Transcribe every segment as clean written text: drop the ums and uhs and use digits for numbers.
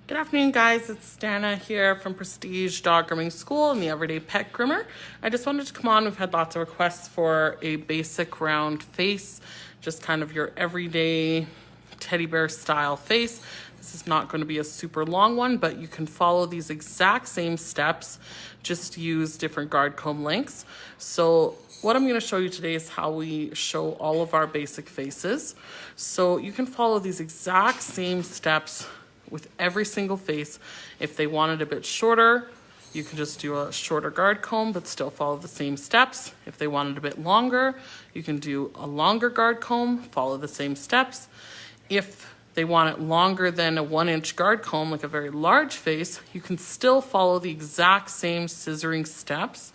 Good afternoon, guys. It's Danna here from Prestige Dog Grooming School and the Everyday Pet Groomer. I just wanted to come on. We've had lots of requests for a basic round face, just kind of your everyday teddy bear style face. This is not going to be a super long one, but you can follow these exact same steps, just use different guard comb lengths. So what I'm going to show you today is how we show all of our basic faces. So you can follow these exact same steps with every single face. If they want it a bit shorter, you can just do a shorter guard comb, but still follow the same steps. If they want it a bit longer, you can do a longer guard comb, follow the same steps. If they want it longer than a 1-inch guard comb, like a very large face, you can still follow the exact same scissoring steps.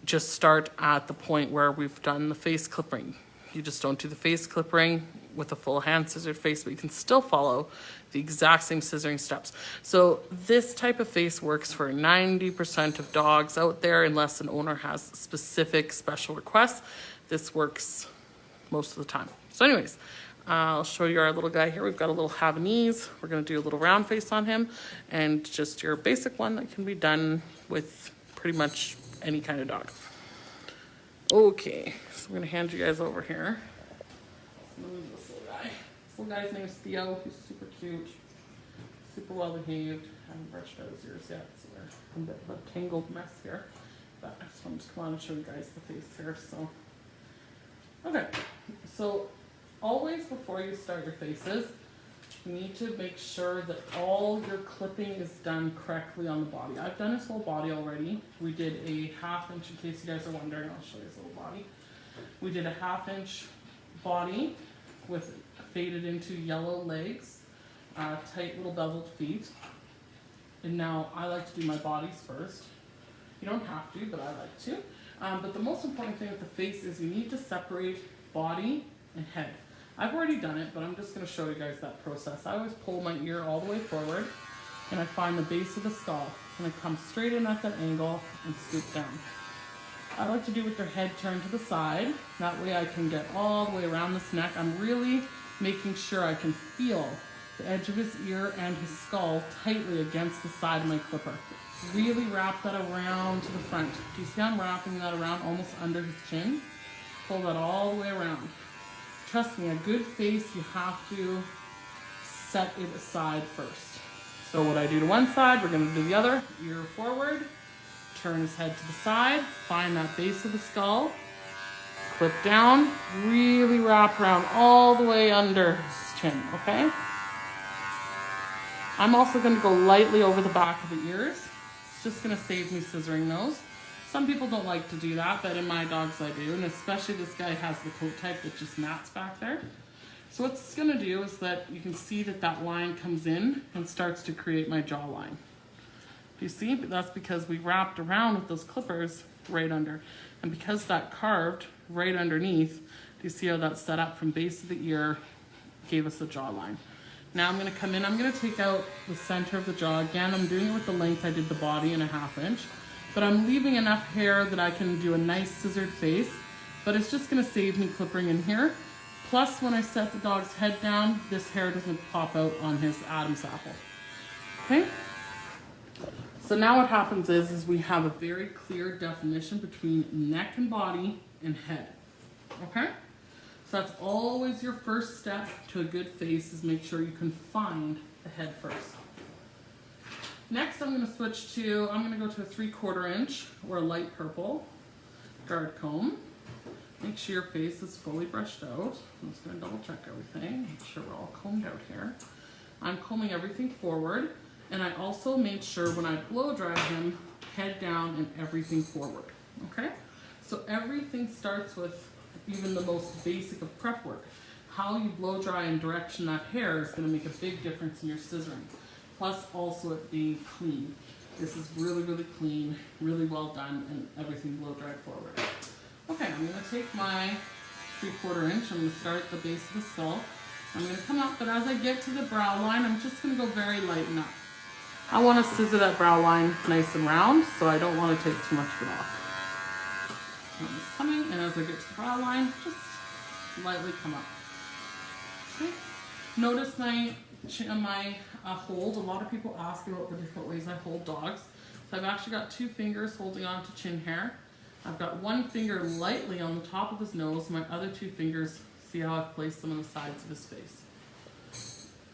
Just start at the point where we've done the face clippering. You just don't do the face clippering with a full hand scissored face, but you can still follow the exact same scissoring steps. So this type of face works for 90% of dogs out there, unless an owner has specific special requests. This works most of the time. So anyways, I'll show you our little guy here. We've got a little Havanese. We're gonna do a little round face on him, and just your basic one that can be done with pretty much any kind of dog. Okay, so I'm gonna hand you guys over here. This little guy. This little guy's name is Theo. He's super cute, super well behaved. Haven't brushed out his ears yet, so we're in a bit of a tangled mess here. But I just wanted to come on and show you guys the face here. So, okay, so always before you start your faces, you need to make sure that all your clipping is done correctly on the body. I've done his whole body already. We did a 1/2 inch, in case you guys are wondering, I'll show you his little body. We did a 1/2 inch body with faded into yellow legs, tight little beveled feet. And now I like to do my bodies first. You don't have to, but I like to. But the most important thing with the face is you need to separate body and head. I've already done it, but I'm just going to show you guys that process. I always pull my ear all the way forward, and I find the base of the skull, and I come straight in at that angle and scoop down. I like to do with their head turned to the side. That way I can get all the way around this neck. I'm really making sure I can feel the edge of his ear and his skull tightly against the side of my clipper. Really wrap that around to the front. Do you see I'm wrapping that around almost under his chin? Pull that all the way around. Trust me, a good face, you have to set it aside first. So what I do to one side, we're gonna do the other. Ear forward, turn his head to the side, find that base of the skull, clip down, really wrap around all the way under his chin, okay? I'm also gonna go lightly over the back of the ears. It's just gonna save me scissoring those. Some people don't like to do that, but in my dogs I do, and especially this guy has the coat type that just mats back there. So what it's gonna do is that you can see that that line comes in and starts to create my jawline. Do you see? That's because we wrapped around with those clippers right under. And because that carved right underneath, do you see how that's set up from base of the ear, gave us the jawline. Now I'm gonna come in, I'm gonna take out the center of the jaw. Again, I'm doing it with the length I did the body in a 1/2 inch. But I'm leaving enough hair that I can do a nice scissored face, but it's just gonna save me clipping in here. Plus, when I set the dog's head down, this hair doesn't pop out on his Adam's apple. Okay? So now what happens is we have a very clear definition between neck and body and head. Okay? So that's always your first step to a good face, is make sure you can find the head first. Next, I'm going to switch to, I'm going to go to a 3/4 inch or a light purple guard comb. Make sure your face is fully brushed out. I'm just going to double check everything, make sure we're all combed out here. I'm combing everything forward, and I also made sure when I blow dry him, head down and everything forward. Okay? So everything starts with even the most basic of prep work. How you blow dry and direction that hair is going to make a big difference in your scissoring. Plus also it being clean. This is really, really clean, really well done, and everything blow dried forward. Okay, I'm gonna take my 3/4 inch, I'm gonna start at the base of the skull. I'm gonna come up, but as I get to the brow line, I'm just gonna go very light and up. I wanna scissor that brow line nice and round, so I don't wanna take too much of it off. I'm just coming, and as I get to the brow line, just lightly come up. Okay. Notice my hold. A lot of people ask about the different ways I hold dogs. So I've actually got 2 fingers holding on to chin hair. I've got 1 finger lightly on the top of his nose. My other 2 fingers, see how I've placed them on the sides of his face.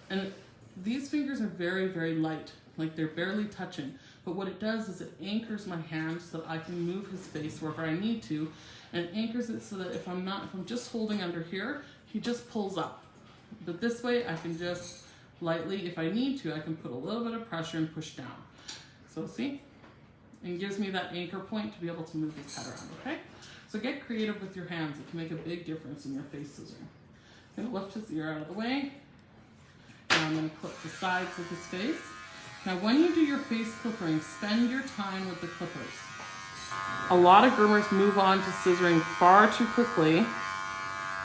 And these fingers are very, very light, like they're barely touching. But what it does is it anchors my hand so that I can move his face wherever I need to, and it anchors it so that if I'm just holding under here, he just pulls up. But this way I can just lightly, if I need to, I can put a little bit of pressure and push down. So see? And gives me that anchor point to be able to move his head around, okay? So get creative with your hands. It can make a big difference in your face scissoring. I'm gonna lift his ear out of the way. And I'm gonna clip the sides of his face. Now when you do your face clippering, spend your time with the clippers. A lot of groomers move on to scissoring far too quickly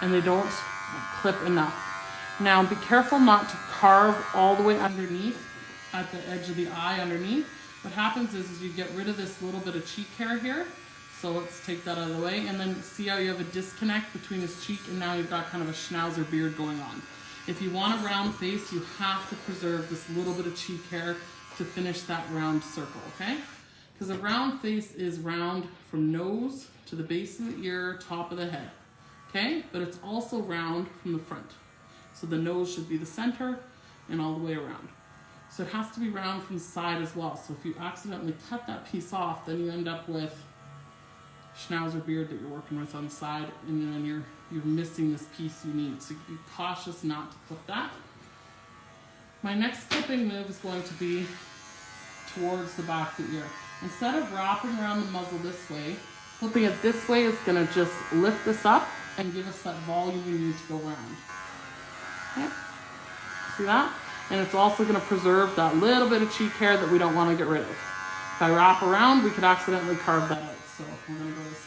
and they don't clip enough. Now be careful not to carve all the way underneath, at the edge of the eye underneath. What happens is you get rid of this little bit of cheek hair here. So let's take that out of the way, and then see how you have a disconnect between his cheek and now you've got kind of a schnauzer beard going on. If you want a round face, you have to preserve this little bit of cheek hair to finish that round circle, okay? Because a round face is round from nose to the base of the ear, top of the head, okay? But it's also round from the front. So the nose should be the center and all the way around. So it has to be round from the side as well. So if you accidentally cut that piece off, then you end up with schnauzer beard that you're working with on the side, and then you're missing this piece you need. So be cautious not to clip that. My next clipping move is going to be towards the back of the ear. Instead of wrapping around the muzzle this way, flipping it this way is going to just lift this up and give us that volume we need to go round. Okay? See that? And it's also going to preserve that little bit of cheek hair that we don't want to get rid of. If I wrap around, we could accidentally carve that out. So we're going to go this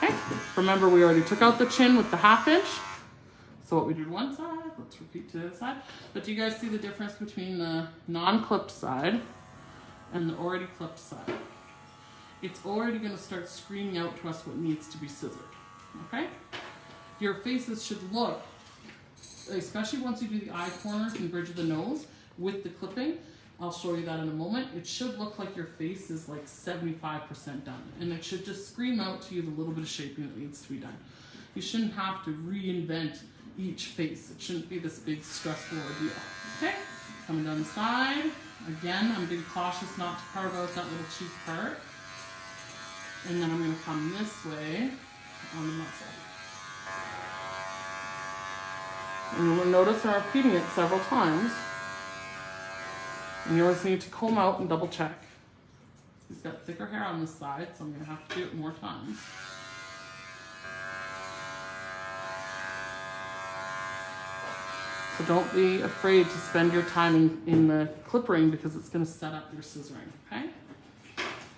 way. Okay, remember we already took out the chin with the 1/2 inch. So what we did one side, let's repeat to the other side. But do you guys see the difference between the non-clipped side and the already clipped side? It's already going to start screaming out to us what needs to be scissored. Okay? Your faces should look, especially once you do the eye corners and bridge of the nose with the clipping, I'll show you that in a moment. It should look like your face is like 75% done. And it should just scream out to you the little bit of shaping that needs to be done. You shouldn't have to reinvent each face. It shouldn't be this big stressful ordeal. Okay, coming down the side. Again, I'm being cautious not to carve out that little cheek part. And then I'm gonna come this way on the muzzle. And you'll notice I'm repeating it several times. And you always need to comb out and double check. He's got thicker hair on this side, so I'm gonna have to do it more times. So don't be afraid to spend your time in the clippering because it's gonna set up your scissoring, okay?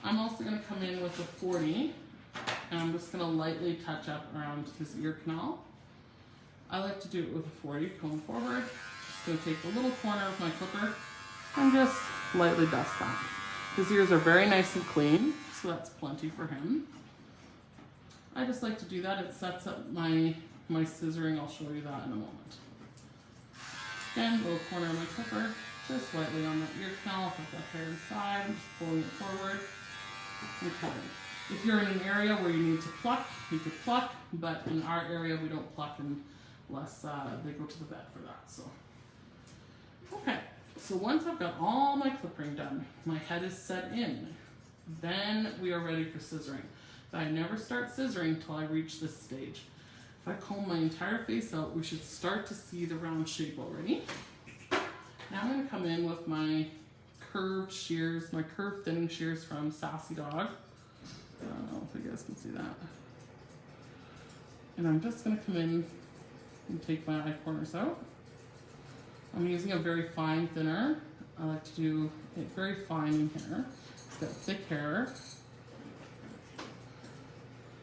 I'm also gonna come in with a 40, and I'm just gonna lightly touch up around his ear canal. I like to do it with a 40, comb forward. Just gonna take the little corner of my clipper and just lightly dust that. His ears are very nice and clean, so that's plenty for him. I just like to do that. It sets up my scissoring. I'll show you that in a moment. Again, little corner of my clipper, just lightly on that ear canal. If I've got hair inside, I'm just pulling it forward and cutting. If you're in an area where you need to pluck, you could pluck, but in our area we don't pluck unless they go to the vet for that. So, okay. So once I've got all my clippering done, my head is set in, then we are ready for scissoring. But I never start scissoring until I reach this stage. If I comb my entire face out, we should start to see the round shape already. Now I'm gonna come in with my curved shears, my curved thinning shears from Sassy Dog. I don't know if you guys can see that. And I'm just gonna come in and take my eye corners out. I'm using a very fine thinner. I like to do it very fine in here. It's got thick hair.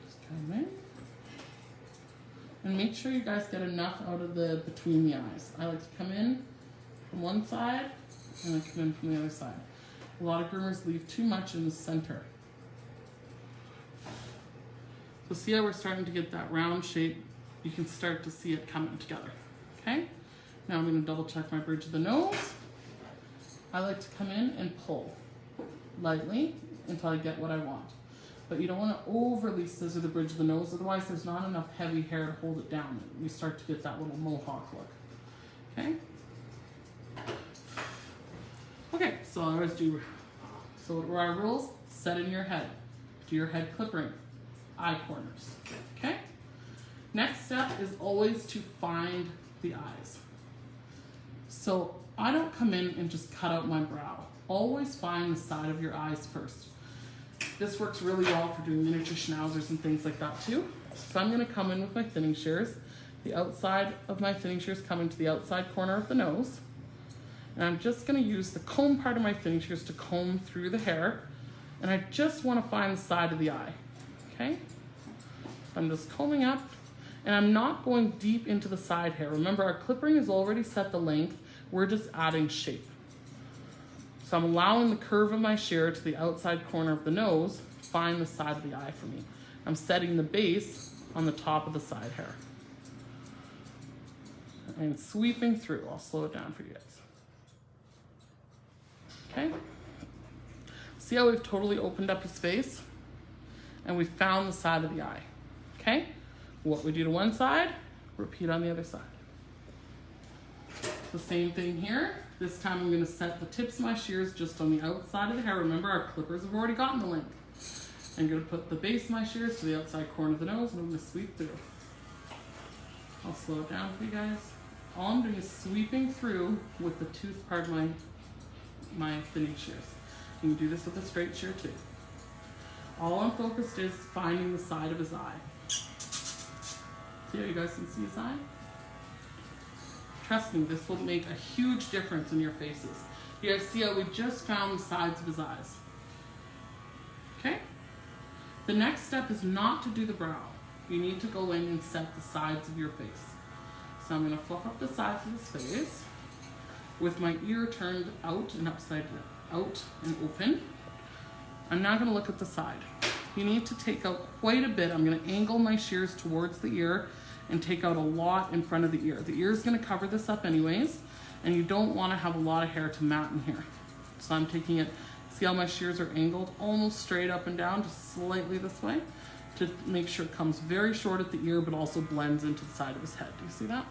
Just come in. And make sure you guys get enough out of the between the eyes. I like to come in from one side and then come in from the other side. A lot of groomers leave too much in the center. So see how we're starting to get that round shape? You can start to see it coming together, okay? Now I'm going to double check my bridge of the nose. I like to come in and pull lightly until I get what I want. But you don't want to overly scissor the bridge of the nose, otherwise there's not enough heavy hair to hold it down. We start to get that little mohawk look. Okay? Okay, so I always do, so what are our rules? Set in your head. Do your head clippering. Eye corners. Okay? Next step is always to find the eyes. So I don't come in and just cut out my brow. Always find the side of your eyes first. This works really well for doing miniature schnauzers and things like that too. So I'm going to come in with my thinning shears. The outside of my thinning shears coming to the outside corner of the nose. And I'm just going to use the comb part of my thinning shears to comb through the hair. And I just want to find the side of the eye. Okay? So I'm just combing up. And I'm not going deep into the side hair. Remember, our clippering has already set the length. We're just adding shape. So I'm allowing the curve of my shear to the outside corner of the nose, find the side of the eye for me. I'm setting the base on the top of the side hair. And sweeping through. I'll slow it down for you guys. Okay? See how we've totally opened up his face? And we found the side of the eye. Okay? What we do to one side, repeat on the other side. The same thing here. This time I'm going to set the tips of my shears just on the outside of the hair. Remember, our clippers have already gotten the length. I'm going to put the base of my shears to the outside corner of the nose and I'm going to sweep through. I'll slow it down for you guys. All I'm doing is sweeping through with the tooth part of my thinning shears. You can do this with a straight shear too. All I'm focused is finding the side of his eye. See how you guys can see his eye? Trust me, this will make a huge difference in your faces. You guys see how we just found the sides of his eyes? Okay? The next step is not to do the brow. You need to go in and set the sides of your face. So I'm going to fluff up the sides of his face with my ear turned out and upside down, out and open. I'm now going to look at the side. You need to take out quite a bit. I'm going to angle my shears towards the ear and take out a lot in front of the ear. The ear is going to cover this up anyways, and you don't want to have a lot of hair to mat in here. So I'm taking it, see how my shears are angled almost straight up and down, just slightly this way, to make sure it comes very short at the ear but also blends into the side of his head. Do you see that?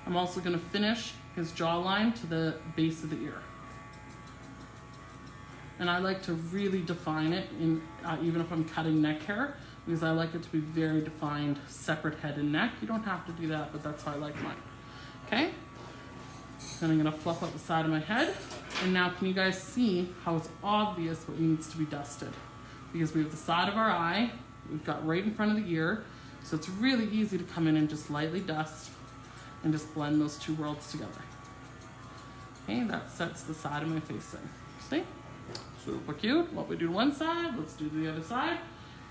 I'm also going to finish his jawline to the base of the ear. And I like to really define it, even if I'm cutting neck hair, because I like it to be very defined, separate head and neck. You don't have to do that, but that's how I like mine. Okay? Then I'm going to fluff up the side of my head. And now can you guys see how it's obvious what needs to be dusted? Because we have the side of our eye, we've got right in front of the ear, so it's really easy to come in and just lightly dust and just blend those two worlds together. Okay, that sets the side of my face in. See? Super cute. What we do to one side, let's do to the other side.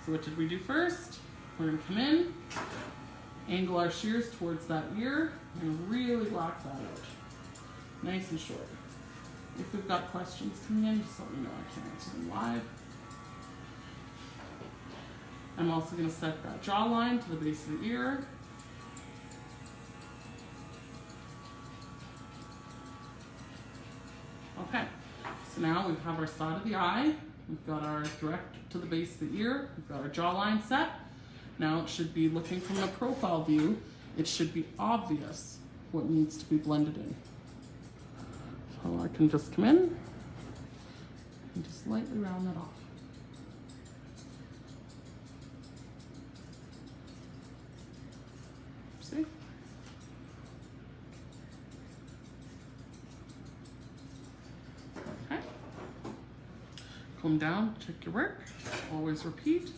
So what did we do first? We're going to come in, angle our shears towards that ear, and really lock that out. Nice and short. If we've got questions coming in, just let me know. I can answer them live. I'm also going to set that jawline to the base of the ear. Okay. So now we have our side of the eye, we've got our direct to the base of the ear, we've got our jawline set. Now it should be looking from the profile view, it should be obvious what needs to be blended in. So I can just come in and just lightly round that off. See? Comb down, check your work, always repeat.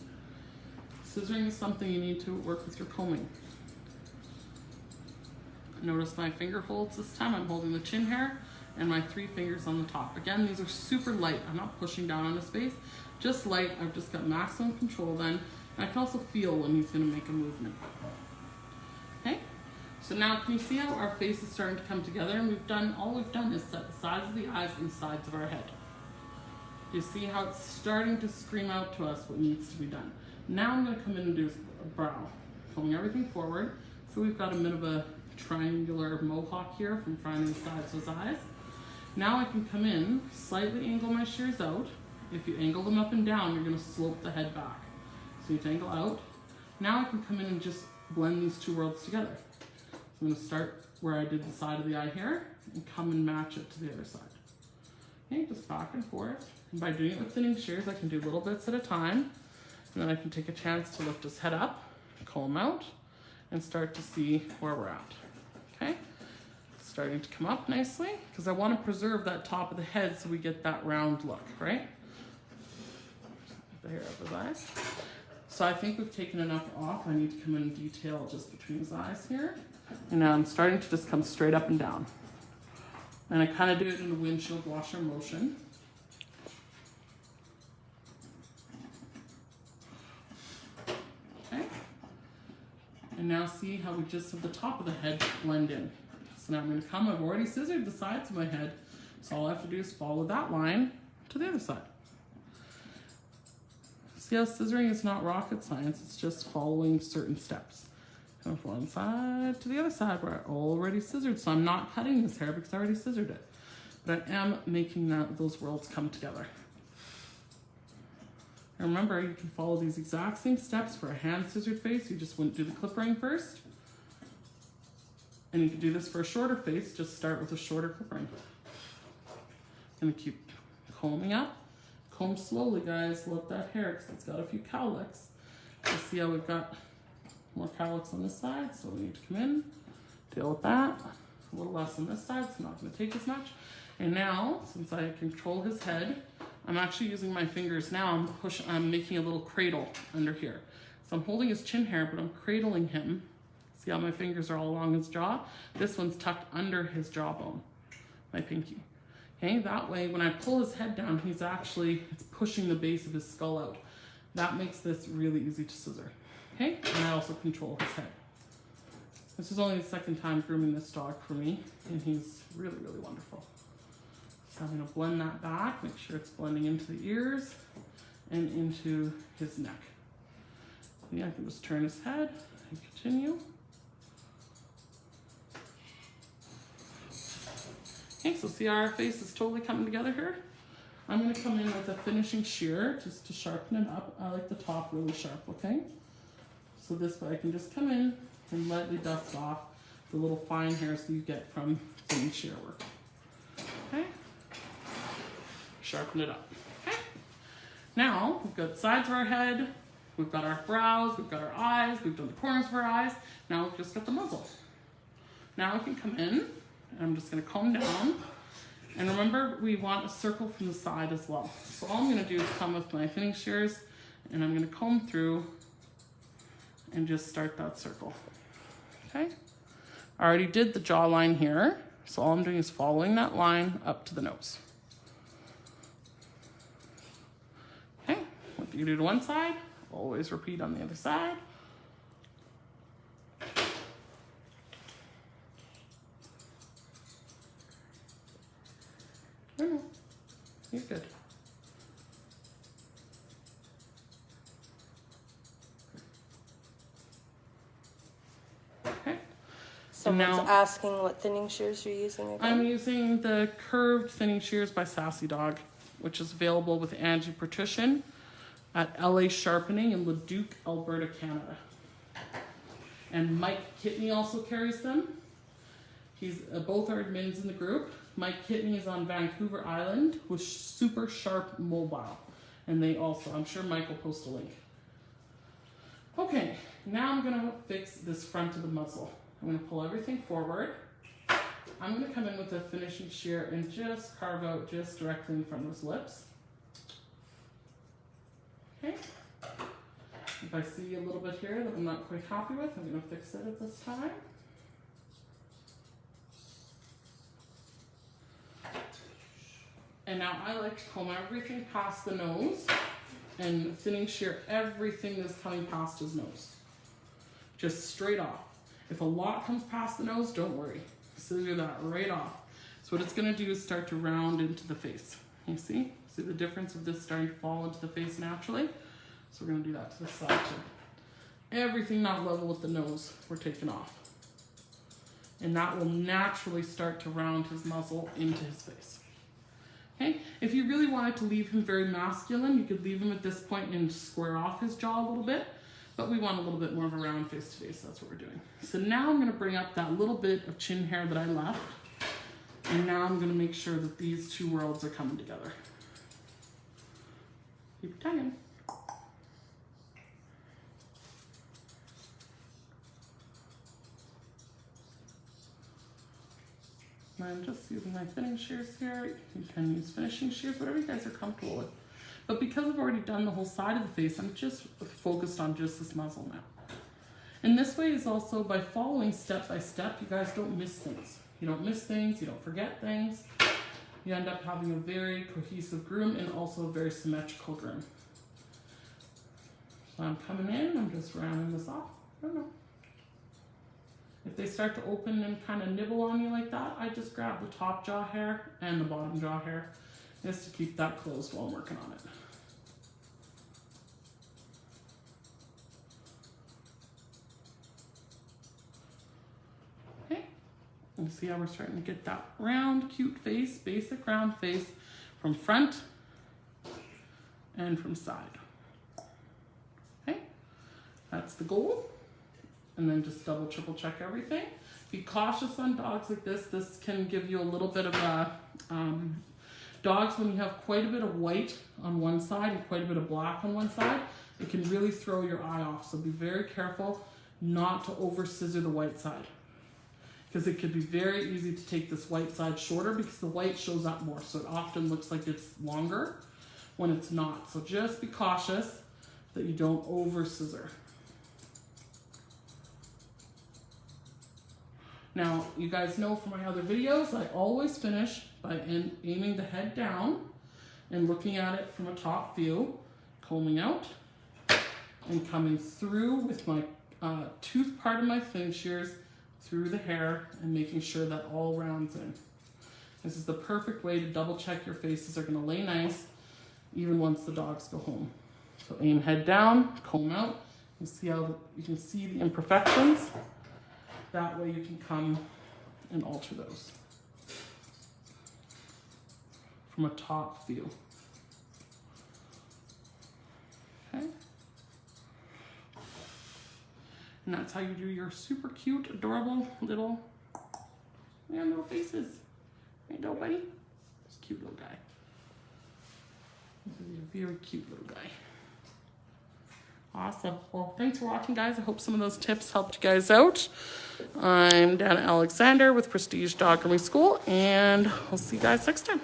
Scissoring is something you need to work with your combing. Notice my finger holds this time. I'm holding the chin hair and my 3 fingers on the top. Again, these are super light. I'm not pushing down on his face, just light. I've just got maximum control then. And I can also feel when he's gonna make a movement. Okay, so now can you see how our face is starting to come together? And all we've done is set the sides of the eyes and the sides of our head. You see how it's starting to scream out to us what needs to be done. Now I'm going to come in and do a brow. Combing everything forward, So we've got a bit of a triangular mohawk here from finding the sides of his eyes. Now I can come in, slightly angle my shears out. If you angle them up and down, you're gonna slope the head back. So you angle out. Now I can come in and just blend these two worlds together. So I'm gonna start where I did the side of the eye here and come and match it to the other side. Okay, just back and forth. And by doing it with thinning shears, I can do little bits at a time. And then I can take a chance to lift his head up, comb out, and start to see where we're at. Okay, starting to come up nicely because I want to preserve that top of the head so we get that round look, right? The hair of his eyes. So I think we've taken enough off. I need to come in and detail just between his eyes here. And now I'm starting to just come straight up and down. And I kind of do it in a windshield washer motion. Okay. And now see how we just have the top of the head blend in. So now I'm going to come, I've already scissored the sides of my head. So all I have to do is follow that line to the other side. See how scissoring is not rocket science, it's just following certain steps. From one side to the other side where I already scissored. So I'm not cutting this hair because I already scissored it. But I am making those worlds come together. And remember, you can follow these exact same steps for a hand scissored face. You just wouldn't do the clippering first. And you can do this for a shorter face, just start with a shorter clippering. Gonna keep combing up. Comb slowly, guys. Let that hair, because it's got a few cowlicks. You'll see how we've got more cowlicks on this side, so we need to come in, deal with that. A little less on this side, so I'm not gonna take as much. And now, since I control his head, I'm actually using my fingers now. I'm making a little cradle under here. So I'm holding his chin hair, but I'm cradling him. See how my fingers are all along his jaw? This one's tucked under his jawbone, my pinky. Okay, that way when I pull his head down, it's pushing the base of his skull out. That makes this really easy to scissor. Okay, and I also control his head. This is only the second time grooming this dog for me, and he's really, really wonderful. So I'm gonna blend that back, make sure it's blending into the ears and into his neck. Yeah, I can just turn his head and continue. Okay, so see how our face is totally coming together here? I'm gonna come in with a finishing shear just to sharpen it up. I like the top really sharp, okay? So this way I can just come in and lightly dust off the little fine hairs that you get from thinning shear work. Okay? Sharpen it up. Okay? Now, we've got the sides of our head, we've got our brows, we've got our eyes, we've done the corners of our eyes, now we've just got the muzzle. Now I can come in, and I'm just gonna comb down. And remember, we want a circle from the side as well. So all I'm gonna do is come with my thinning shears, and I'm gonna comb through and just start that circle. Okay? I already did the jawline here, so all I'm doing is following that line up to the nose. Okay, what you do to one side, always repeat on the other side. No, you're good. Okay. Someone's asking what thinning shears you're using again? I'm using the curved thinning shears by Sassy Dog, which is available with Angie Patrician at LA Sharpening in Leduc, Alberta, Canada. And Mike Kitney also carries them. He's both are admins in the group. Mike Kitney is on Vancouver Island with Super Sharp Mobile. And they also, I'm sure Mike will post a link. Okay, now I'm gonna fix this front of the muzzle. I'm gonna pull everything forward. I'm gonna come in with a finishing shear and just carve out just directly in front of his lips. Okay. If I see a little bit here that I'm not quite happy with, I'm gonna fix it at this time. And now I like to comb everything past the nose and thinning shear everything that's coming past his nose. Just straight off. If a lot comes past the nose, don't worry. Scissor that right off. So what it's gonna do is start to round into the face. You see? See the difference of this starting to fall into the face naturally? So we're gonna do that to the side too. Everything not level with the nose, we're taking off. and that will naturally start to round his muzzle into his face. Okay, if you really wanted to leave him very masculine, you could leave him at this point and square off his jaw a little bit, but we want a little bit more of a round face today, so that's what we're doing. So now I'm gonna bring up that little bit of chin hair that I left, and now I'm gonna make sure that these two worlds are coming together. Keep tugging. I'm just using my thinning shears here. You can use finishing shears, whatever you guys are comfortable with. But because I've already done the whole side of the face, I'm just focused on just this muzzle now. And this way is also by following step by step, you guys don't miss things. You don't miss things, you don't forget things. You end up having a very cohesive groom and also a very symmetrical groom. So I'm coming in, I'm just rounding this off. I don't know. If they start to open and kind of nibble on you like that, I just grab the top jaw hair and the bottom jaw hair just to keep that closed while I'm working on it. Okay, and see how we're starting to get that round, cute face, basic round face from front and from side. Okay, that's the goal. And then just double, triple check everything. Be cautious on dogs like this. This can give you a little bit of a, dogs when you have quite a bit of white on one side and quite a bit of black on one side, it can really throw your eye off. So be very careful not to over scissor the white side, because it could be very easy to take this white side shorter because the white shows up more. So it often looks like it's longer when it's not. So just be cautious that you don't over scissor. Now, you guys know from my other videos, I always finish by aiming the head down and looking at it from a top view, combing out and coming through with my tooth part of my thin shears through the hair and making sure that all rounds in. This is the perfect way to double check your faces are gonna lay nice even once the dogs go home. So aim head down, comb out, and see how you can see the imperfections. That way you can come and alter those from a top view. Okay. And that's how you do your super cute, adorable little faces. Ain't nobody? This cute little guy. This is a very cute little guy. Awesome. Well, thanks for watching, guys. I hope some of those tips helped you guys out. I'm Danna Alexander with Prestige Dog Grooming School, and we'll see you guys next time.